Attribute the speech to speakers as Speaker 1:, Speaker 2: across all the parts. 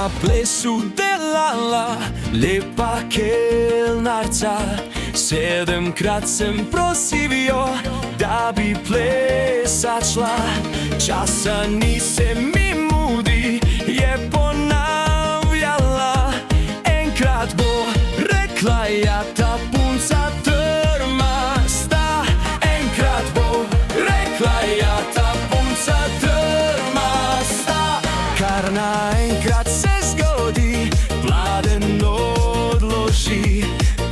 Speaker 1: na plesu delala, lepa kelnarca. 7-krat sem prosivio da bi plesačla, časa ni se mi mudi, je ponavljala. Enkrat bo rekla ja ta punca trmasta, enkrat bo rekla ja ta punca trmasta. Kar naenkrat se zgodi, pladen odloži,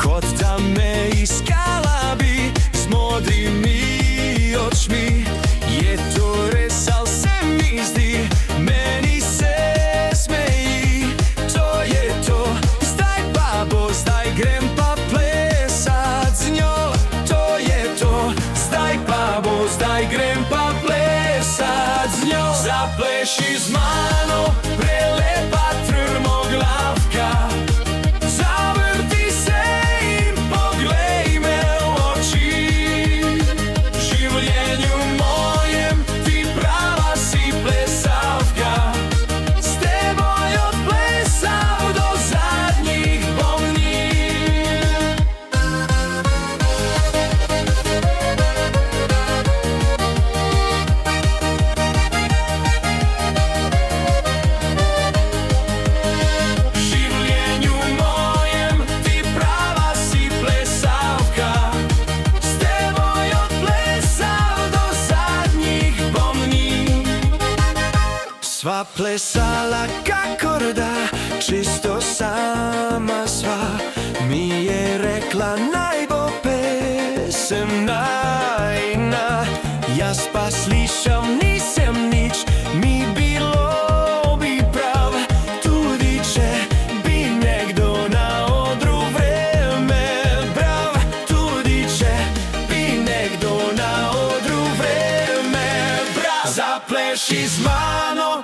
Speaker 1: kot da me iskala bi z modrimi očmi. Je to res, al se mi zdi, meni se smeji. To je to, zdaj pa bo, zdaj grem pa plesat z njo. To je to, zdaj pa bo, zdaj grem pa plesat z njo. Zapleši z mano, prelepa trmoglavka, zavrti se in poglej me v oči. V življenju mojem ti prava si plesavka, s teboj odplesal do zadnjih bolnin. V življenju mojem ti prava si plesavka, s teboj odplesal do zadnjih bolnin. Sva plesala kakor da, čisto sama sva. Mi je rekla naj bo pesem najina, jaz pa slišal nisem nič, mi bilo bi prav, tudi če bi nekdo na odru vreme bral. Tudi če bi nekdo na odru vreme bral. Zapleši z mano,